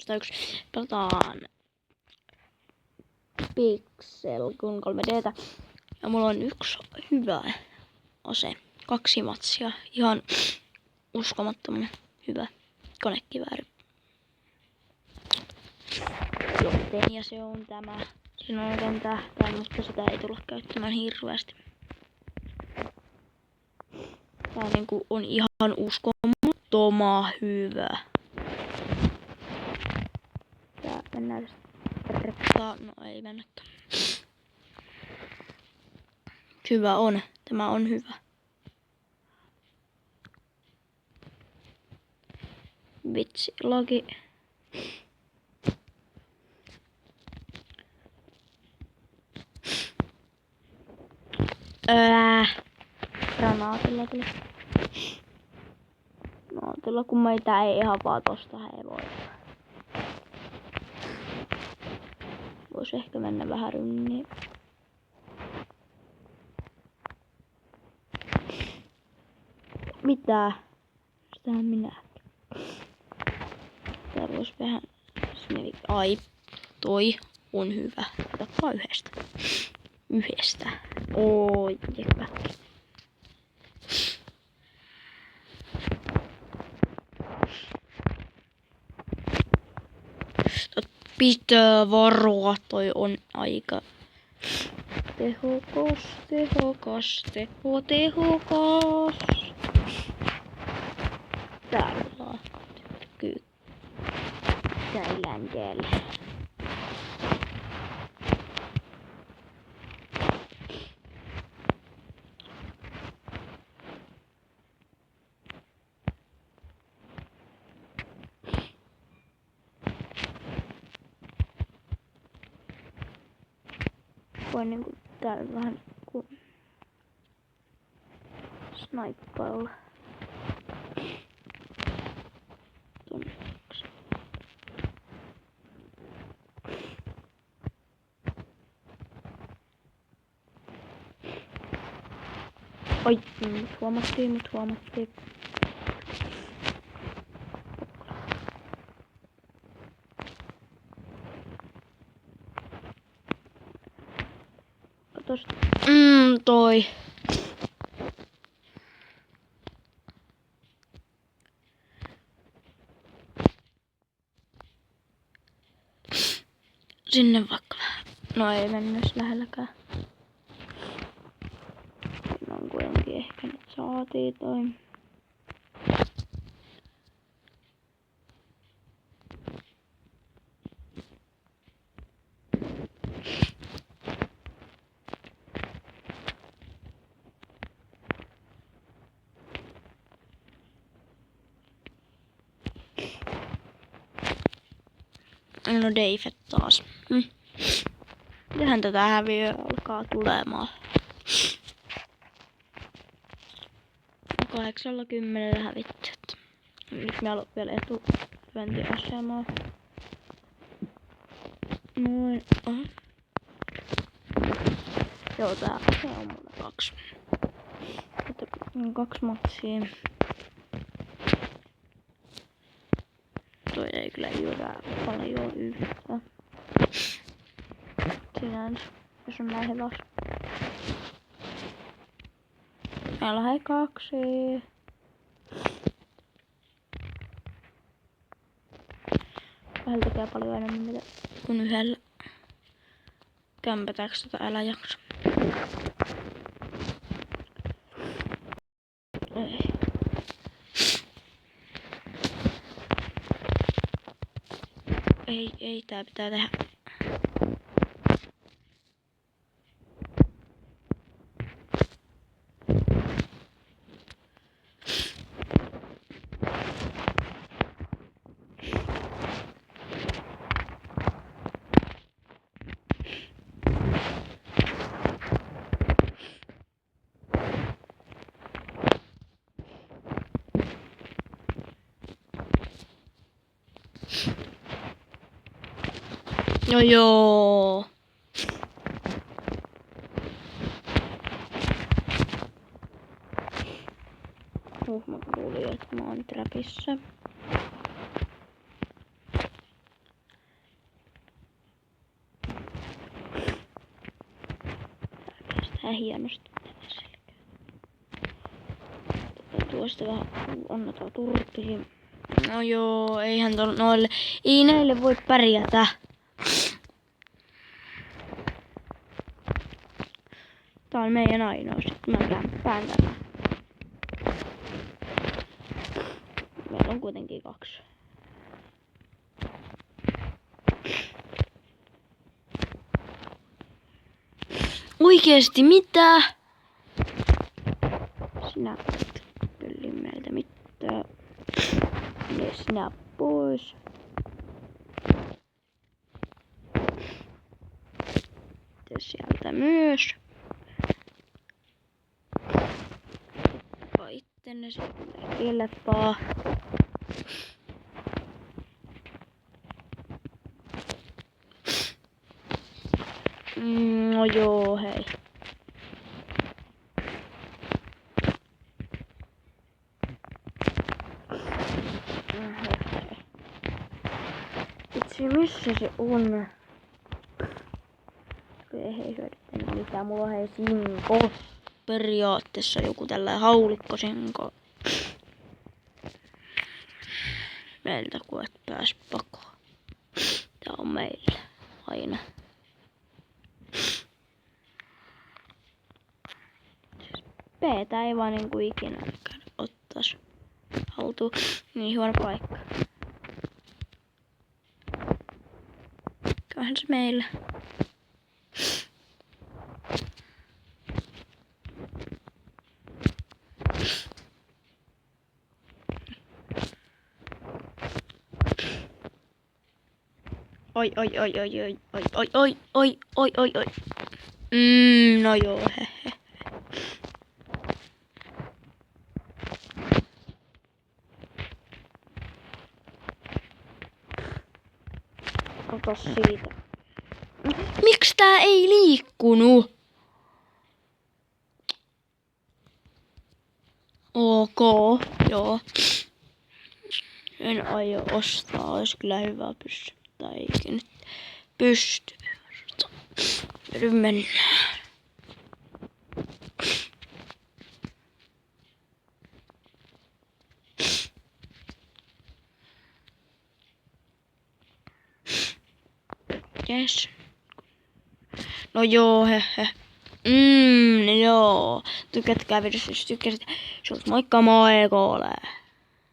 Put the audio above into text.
1 pelataan Pixel Gun 3D:tä. Ja mulla on yksi hyvä ase. 2 matsia. Ihan uskomattoman hyvä konekivääri. Joten, ja se on tämä. Siinä on oikein tähtäin, mutta sitä ei tulla käyttämään hirveästi. Tää niinku on ihan uskomattoman hyvä. Tää mennään rekkaan. No ei mennäkään. Hyvä on. Tämä on hyvä. Vitsi, lagi. Granaatilla tuli. Granaatilla, kun meitä ei ihan vaan tosta hevoita. Vois ehkä mennä vähän rynniin. Mitä? Sitähän minäkin. Tää vois vähän... Ai, toi on hyvä. Otapa yhdestä. Yhdestä. Oi, jepä. Pitää varoa, toi on aika tehokas. Täällä on käydään täällä. Voin niinku täällä vähän niinku snaippailla. Oi, mut huomattiin. Katos. Toi. Sinne vaikka vähän. No ei mennyt lähelläkään. Siinä on kuitenkin ehkä nyt saatiin toi. No Dave taas. Mitähän tätä häviöä alkaa tulemaan? 80 hävitty. Nyt meillä on vielä etulyöntiasemaa. Noin. Joo, tää ase on mulla 2. 2 matsia. Toi ei kyllä jyrää paljon yhtä. Sinänsä, jos on näin hevas. Meillä on 2. Kahdella tekee paljon enemmän kuin yhdellä. Kämpätääks tätä älä jaksa? Ei, tää pitää tehdä. No joo. Mä luulin, että mä oon trapissa. Tää hienosti tätä selkää. Tuosta vähän annetaan turpiin. No joo, eihän noille. Ei näille voi pärjätä. Tää on meidän ainoa. Sitten mä kämppään tämä. Meillä on kuitenkin 2. Oikeesti mitä? Sinä et pölli meiltä mitään. Ja sinä pois. Ja sieltä myös. Ittenne sitten kelpaa. No joo, hei. Itse missä se on? Ei hyödyttänyt mitään. Mulla on hei sinko. Periaatteessa joku tällainen haulikkosinko. Meiltä kun et pääs pakoon. Tää on meillä aina. P-tä ei vaan niinku ikinä ottais haltuun. Niin huono paikka. Kyllähän se meillä. Oi. No joo, hehe. Otas siitä. Miksi tää ei liikkunut? Ok, joo. En aio ostaa, ois kyllä hyvä pystyttää, eikä nyt pysty. Nyt mennään. Yes. No joo, hehe. Joo. Tykätkää videosta, jos tykkäsit. Moikka moi, koole.